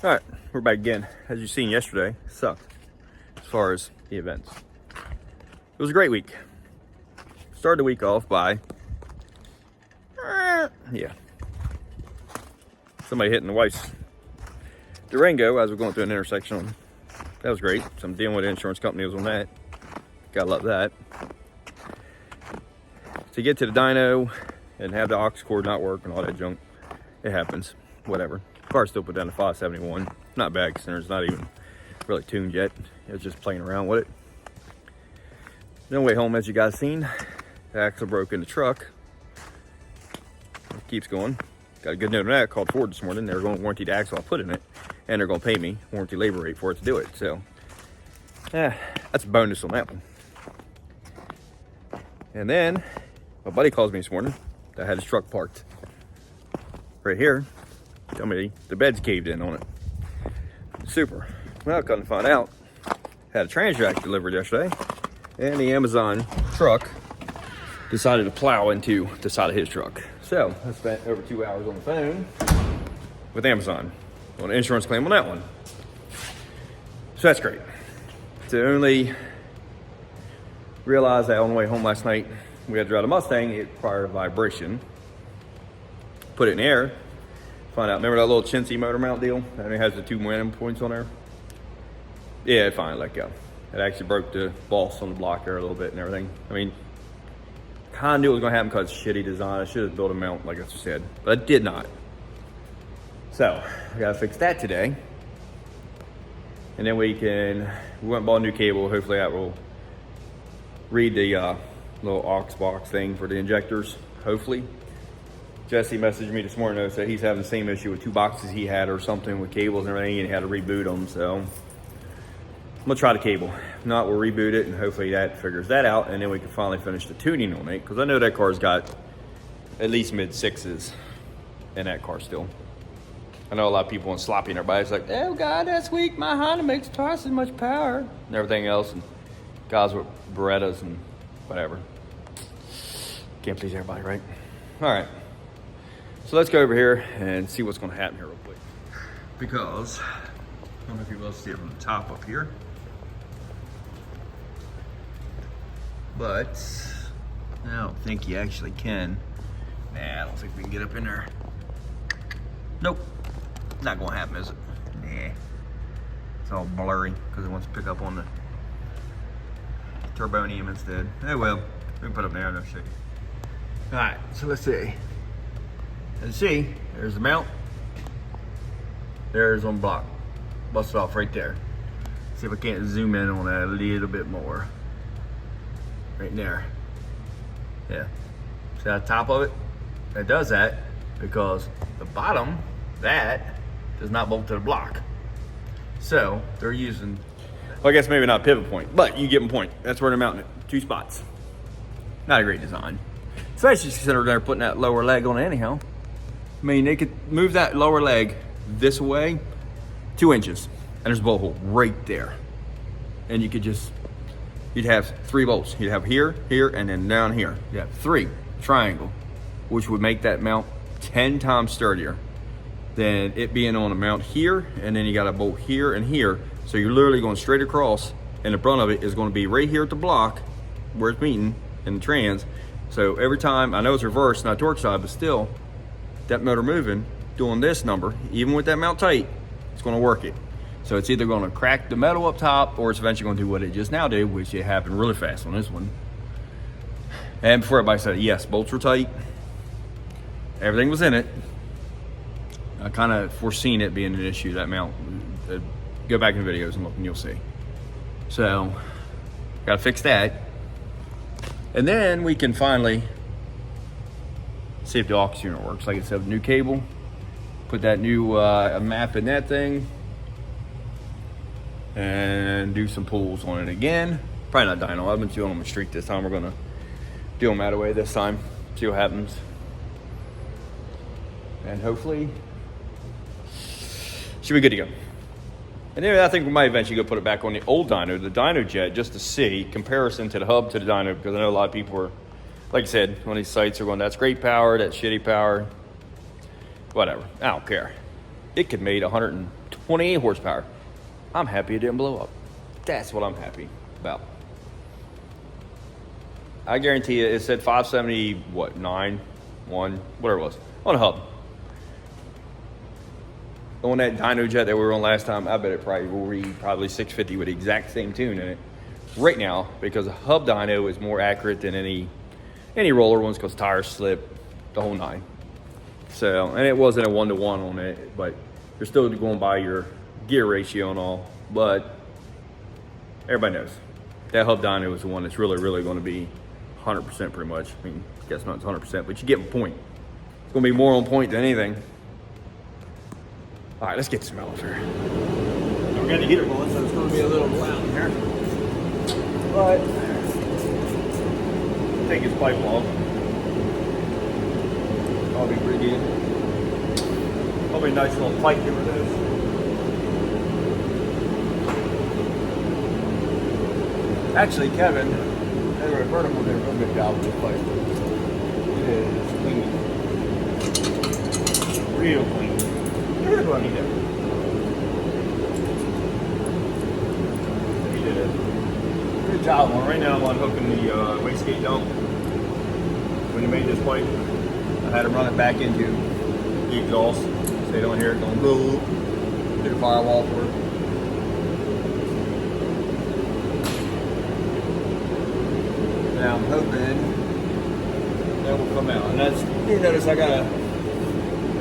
All right, we're back again. As you seen yesterday, sucked as far as the events. It was a great week. Started the week off by, somebody hitting the wife's Durango as we're going through an intersection. That was great. So I'm dealing with the insurance company on that. Gotta love that. To get to the dyno and have the aux cord not work and all that junk, it happens. Whatever. Car still put down to 571. Not bad considering it's not even really tuned yet. It was just playing around with it. No way home, as you guys seen. The axle broke in the truck. It keeps going. Got a good note on that. Called Ford this morning. They're going to warranty the axle I put in it, and they're going to pay me warranty labor rate for it to do it. So, that's a bonus on that one. And then my buddy calls me this morning. I had his truck parked right here. Tell me the bed's caved in on it. Super. Well, come to find out, had a trans jack delivered yesterday, and the Amazon truck decided to plow into the side of his truck. So I spent over 2 hours on the phone with Amazon on an insurance claim on that one. So that's great. To only realize that on the way home last night, we had to drive the Mustang, it required a vibration. Put it in the air. Find out, remember that little chintzy motor mount deal? And it has the 2 momentum points on there. Yeah, it finally let go. It actually broke the boss on the block there a little bit and everything. I mean, kind of knew it was gonna happen because it's shitty design. I should have built a mount like I said, but I did not. So, I gotta fix that today. And then we went and bought a new cable. Hopefully that will read the little aux box thing for the injectors, hopefully. Jesse messaged me this morning though, said he's having the same issue with 2 boxes he had or something with cables and everything, and he had to reboot them. So I'm gonna try the cable. If not, we'll reboot it and hopefully that figures that out, and then we can finally finish the tuning on it, because I know that car's got at least mid-6s in that car still. I know a lot of people want sloppy and everybody's like, oh God, that's weak. My Honda makes twice as much power and everything else. And guys with Berettas and whatever. Can't please everybody, right? All right. So let's go over here and see what's going to happen here real quick. Because, I don't know if you will see it from the top up here. But, I don't think you actually can. Nah, I don't think we can get up in there. Nope. Not going to happen, is it? Nah. It's all blurry because it wants to pick up on the turbonium instead. Oh well, we can put it up there and I'll show you. All right, so let's see. Let's see, there's the mount. There's on block. Busted off right there. See if I can't zoom in on that a little bit more. Right there. Yeah. See that top of it? It does that because the bottom, that does not bolt to the block. So they're using, well, I guess maybe not pivot point, but you get my point. That's where they're mounting it. 2 spots. Not a great design. Especially considering they're putting that lower leg on it anyhow. I mean, they could move that lower leg this way 2 inches, and there's a bolt hole right there. And you could just, you'd have 3 bolts. You'd have here, here, and then down here. You have 3 triangle, which would make that mount 10 times sturdier than it being on a mount here, and then you got a bolt here and here. So you're literally going straight across, and the front of it is going to be right here at the block where it's meeting in the trans. So every time, I know it's reversed, not torque side, but still, that motor moving, doing this number, even with that mount tight, it's going to work it. So it's either going to crack the metal up top, or it's eventually going to do what it just now did, which it happened really fast on this one. And before everybody said, yes, bolts were tight, everything was in it. I kind of foreseen it being an issue, that mount. Go back in the videos and look and you'll see. So, got to fix that. And then we can finally see if the aux unit works. Like I said, new cable, put that new map in that thing, and do some pulls on it again. Probably not dyno. I've been doing them on the street this time. We're gonna do them out of the way this time. See what happens. And hopefully, should be good to go. And then I think we might eventually go put it back on the old dyno, the dyno jet, just to see comparison to the hub to the dyno, because I know a lot of people are, like I said, on these sites are going, that's great power, that's shitty power, whatever. I don't care. it could made 128 horsepower. I'm happy it didn't blow up. That's what I'm happy about. I guarantee you, it said 570, what, 9, 1, whatever it was, on a hub. On that dyno jet that we were on last time, I bet it probably will read probably 650 with the exact same tune in it right now, because a hub dyno is more accurate than any roller ones, because tires slip, the whole 9. So, and it wasn't a 1-to-1 on it, but you're still going by your gear ratio and all. But everybody knows that hub dyno is the one that's really, really going to be 100% pretty much. I mean, I guess not 100%, but you get my point. It's going to be more on point than anything. All right, let's get some out here. We're going to heater going, so it's going to be a little loud in here. But take his pipe off. That'll be pretty good. Probably a nice little pipe here with this. Actually, Kevin, they were vertical, did a real good job with this pipe. It is clean. Real clean. Here's what I need to do. He did a good job on it. Right now I'm unhooking the wastegate dump. When he made this pipe, I had him run it back into the exhaust. So you don't hear it going boom. Did a firewall for it. Now I'm hoping that will come out. And that's, you notice I got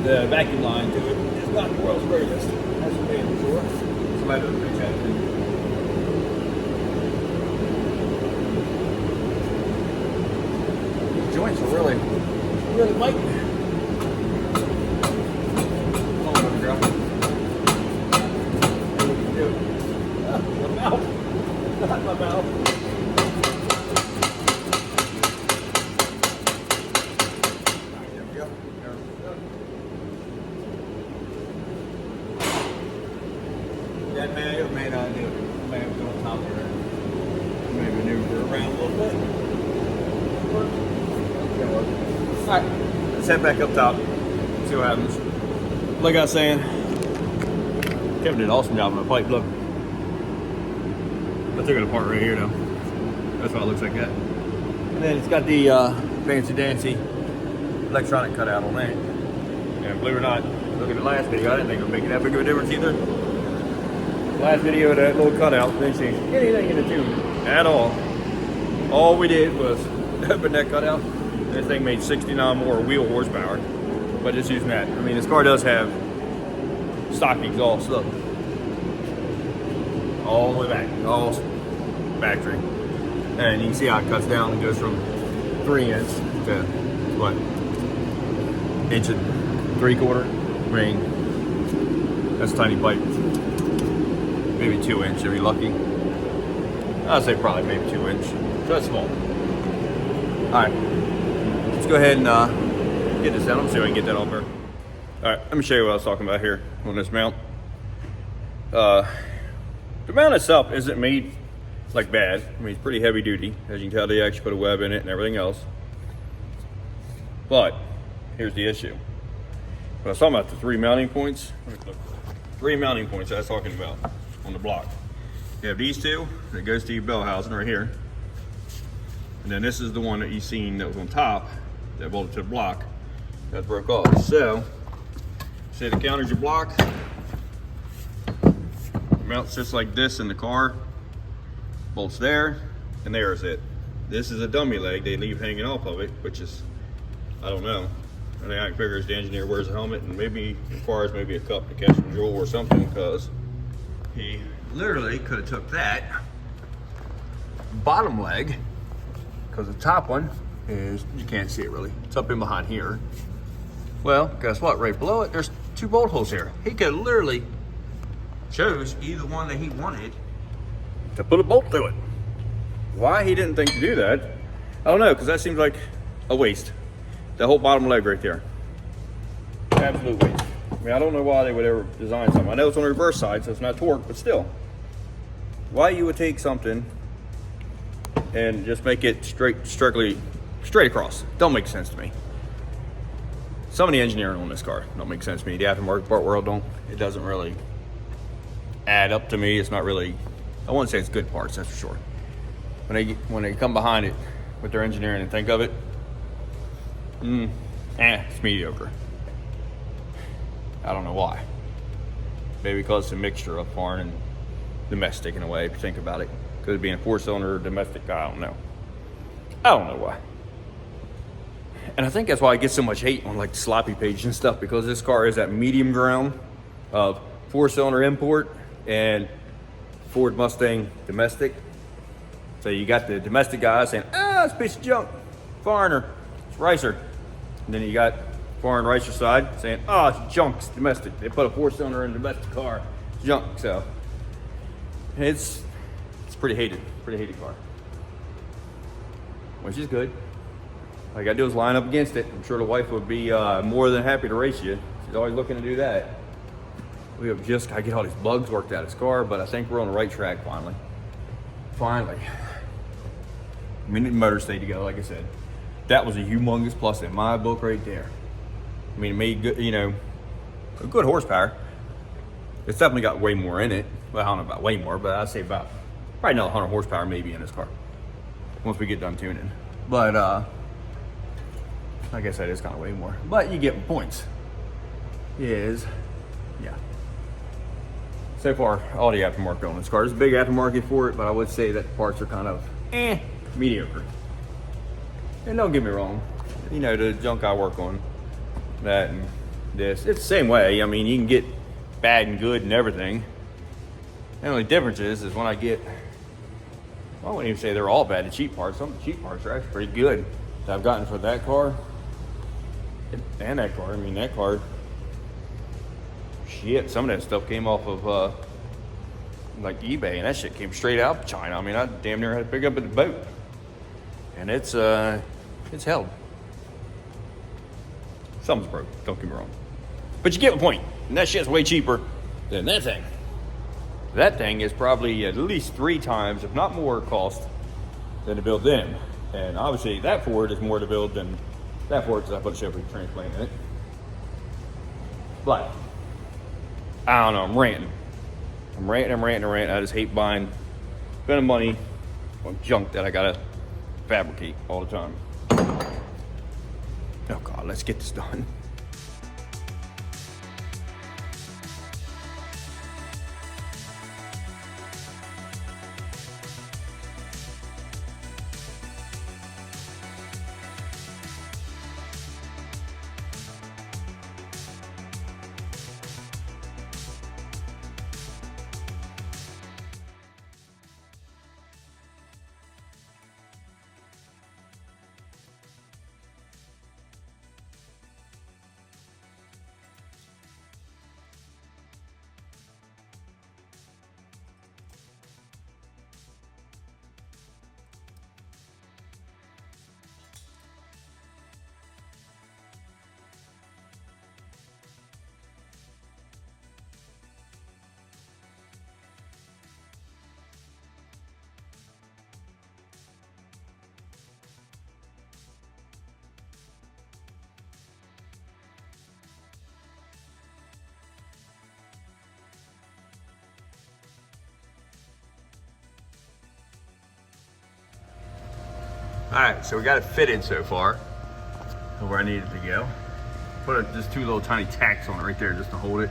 the vacuum line to it. It's not the world's greatest. That's what made it before. Somebody does a good job too. These joints are really biting. Come on, baby girl. What do you do? My mouth. Not my mouth. That may not do it. May have to go on top of it. Maybe maneuver around a little bit. Alright, let's head back up top. See what happens. Like I was saying, Kevin did an awesome job on the pipe. Look. I took it apart right here though. That's why it looks like that. And then it's got the fancy dancy electronic cutout on that. And believe it or not, look at the last video, I didn't think it would make that big of a difference either. Last video, that little cutout didn't change anything in the tune at all. All we did was open that cutout. This thing made 69 more wheel horsepower, but just using that. I mean, this car does have stock exhaust. Look, all the way back, all factory, and you can see how it cuts down. It goes from 3 inch to what, 1.75 inch. I mean, that's a tiny pipe. Maybe 2 inch if you're lucky. I'd say probably maybe 2 inch. So that's small. Alright. Let's go ahead and get this down. Let's see if I can get that off there. Alright, let me show you what I was talking about here on this mount. The mount itself isn't made like bad. I mean, it's pretty heavy duty. As you can tell, they actually put a web in it and everything else. But here's the issue. When I was talking about the 3 mounting points, 3 mounting points I was talking about on the block. You have these two that goes to your bell housing right here. And then this is the one that you seen that was on top that bolted to the block that broke off. So, say the counter's your block. The mount sits like this in the car. Bolts there, and there's it. This is a dummy leg they leave hanging off of it, which is, I don't know. I think I can figure the engineer wears a helmet and maybe requires maybe a cup to catch the jewel or something, because he literally could have took that bottom leg, because the top one is, you can't see it really, it's up in behind here. Well, guess what, right below it, there's 2 bolt holes here. He could have literally chose either one that he wanted to put a bolt through it. Why he didn't think to do that, I don't know, because that seems like a waste. The whole bottom leg right there. Absolute waste. I mean, I don't know why they would ever design something. I know it's on the reverse side, so it's not torque, but still. Why you would take something and just make it straight across. Don't make sense to me. some of the engineering on this car don't make sense to me. The aftermarket part world it doesn't really add up to me. It's not really, I wouldn't say it's good parts, that's for sure. When they come behind it with their engineering and think of it, it's mediocre. I don't know why. Maybe because it's a mixture of foreign and domestic in a way, if you think about it. Could it be a 4-cylinder or domestic? I don't know. I don't know why. And I think that's why I get so much hate on like the sloppy page and stuff, because this car is that medium ground of 4-cylinder import and Ford Mustang domestic. So you got the domestic guys saying, it's a piece of junk, foreigner, it's Ricer. And then you got foreign Ricer side saying, it's junk, it's domestic. They put a 4-cylinder in a domestic car, it's junk. So it's pretty hated car, which is good. All you gotta do is line up against it. I'm sure the wife would be more than happy to race you. She's always looking to do that. We have just gotta get all these bugs worked out of this car, but I think we're on the right track finally. Finally. We need the motor stay together, like I said. That was a humongous plus in my book right there. I mean, it made good, a good horsepower. It's definitely got way more in it. Well, I don't know about way more, but I'd say about probably another 100 horsepower maybe in this car once we get done tuning. But like I said, it's kind of way more. But you get points. Yeah. So far, all the aftermarket on this car. There's a big aftermarket for it, but I would say that the parts are kind of mediocre. And don't get me wrong, the junk I work on, that and this, it's the same way. I mean, you can get bad and good and everything. The only difference is when I get, I wouldn't even say they're all bad, the cheap parts. Some of the cheap parts are actually pretty good that I've gotten for that car and that car. I mean, that car, shit, some of that stuff came off of like eBay, and that shit came straight out of China. I mean, I damn near had to pick up at the boat, and it's held. Something's broke, don't get me wrong, but you get the point. And that shit's way cheaper than that thing. That thing is probably at least 3 times, if not more, cost than to build them. And obviously that Ford is more to build than that Ford, because I put a Chevy transplant in it. But I don't know, I'm ranting. I just hate spending money on junk that I gotta fabricate all the time. Oh God, let's get this done. All right, so we got it fitted so far to where I need it to go. Put just 2 little tiny tacks on it right there just to hold it.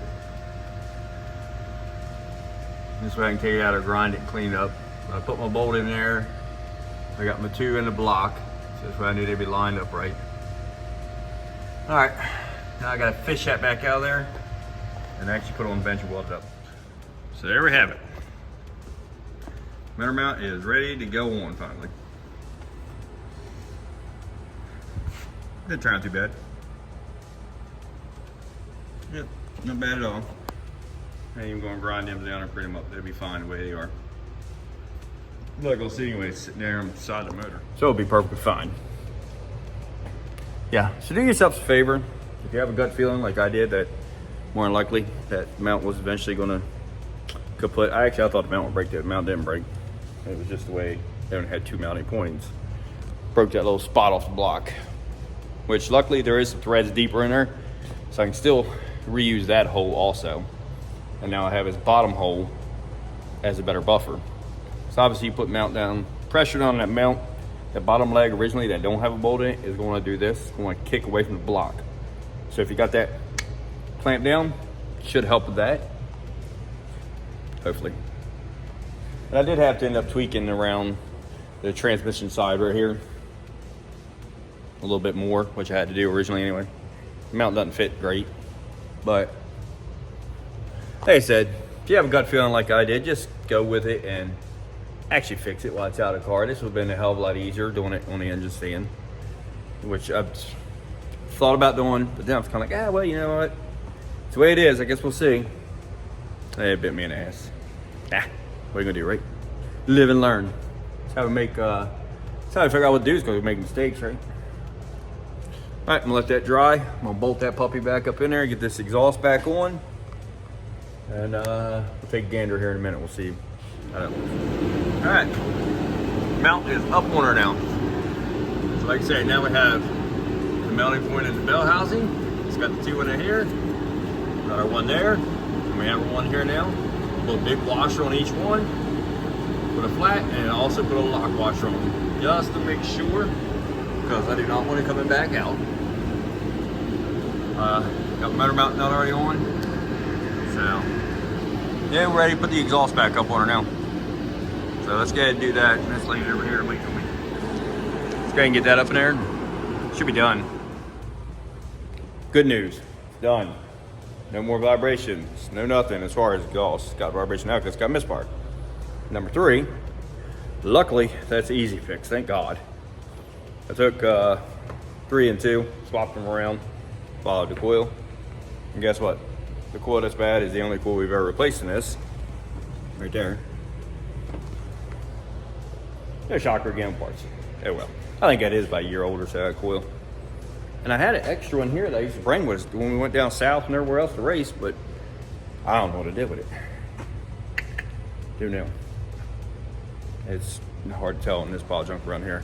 This way I can take it out or grind it and clean it up. I put my bolt in there. I got my 2 in the block. So this way I knew they'd be lined up right. All right, now I gotta fish that back out of there and actually put it on the bench and weld it up. So there we have it. Motor mount is ready to go on finally. Didn't turn out too bad. Yep, not bad at all. I ain't even gonna grind them down or print them up. They'll be fine the way they are. I'm not gonna see anyway, sitting there on the side of the motor. So it'll be perfectly fine. Yeah, so do yourself a favor. If you have a gut feeling like I did that more than likely that mount was eventually gonna kaput. I thought the mount would break. The mount didn't break. It was just the way they only had 2 mounting points. Broke that little spot off the block. which luckily there is some threads deeper in there, so I can still reuse that hole also. And now I have his bottom hole as a better buffer. So obviously you put mount down, pressure on that mount, that bottom leg originally that don't have a bolt in it is going to do this. It's going to kick away from the block. So if you got that clamped down, should help with that, hopefully. And I did have to end up tweaking around the transmission side right here a little bit more, which I had to do originally anyway. The mount doesn't fit great, but like I said, if you have a gut feeling like I did, just go with it and actually fix it while it's out of the car. This would have been a hell of a lot easier doing it on the engine stand, which I've thought about doing, but then I was kind of like, well, you know what? It's the way it is. I guess we'll see. It bit me in the ass. What are you gonna do, right? Live and learn. That's how we make. That's how I figure out what to do, is because we make mistakes, right? All right, I'm gonna let that dry. I'm gonna bolt that puppy back up in there, get this exhaust back on, and we'll take a gander here in a minute. We'll see. All right, mount is up on her now. So like I said, now we have the mounting point in the bell housing. It's got the two in it here. Got our one there, and we have our one here now. Put a big washer on each one. Put a flat, and also put a lock washer on, just to make sure, because I do not want it coming back out. Got the motor mount nut already on. So, yeah, we're ready to put the exhaust back up on her now. So let's go ahead and do that. That's laying over here. Wait for me. Let's go ahead and get that up in there. Should be done. Good news. It's done. No more vibrations. No nothing as far as exhaust. It's got vibration now because it's got misfire. Number 3. Luckily, that's an easy fix. Thank God. I took 3 and 2, swapped them around, followed the coil, and guess what? The coil that's bad is the only coil we've ever replaced in this. Right there. No shocker again parts. Oh well. I think that is about a year older, so that coil. And I had an extra one here that I used to bring with us when we went down south and everywhere else to race, but I don't know what I did with it. Do know. It's hard to tell in this pile of junk around here.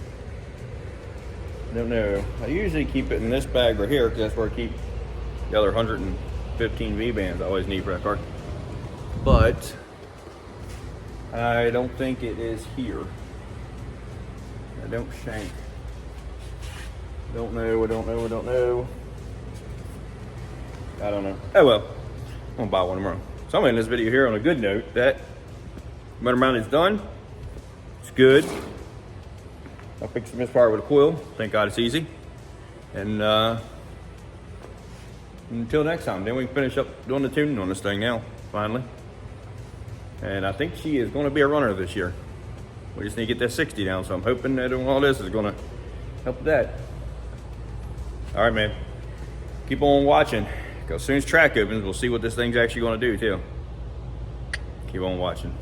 I don't know. I usually keep it in this bag right here because that's where I keep the other 115 V-bands I always need for that car. But I don't think it is here. I don't think. Don't know. I don't know. Oh well. I'm gonna buy one tomorrow. So I'm gonna end this video here on a good note that motor mount is done. It's good. I'll fix the misfire with a coil. Thank God it's easy. And until next time, then we can finish up doing the tuning on this thing now, finally. And I think she is gonna be a runner this year. We just need to get that 60 down, so I'm hoping that all this is gonna help with that. All right, man. Keep on watching. Because as soon as track opens, we'll see what this thing's actually gonna do too. Keep on watching.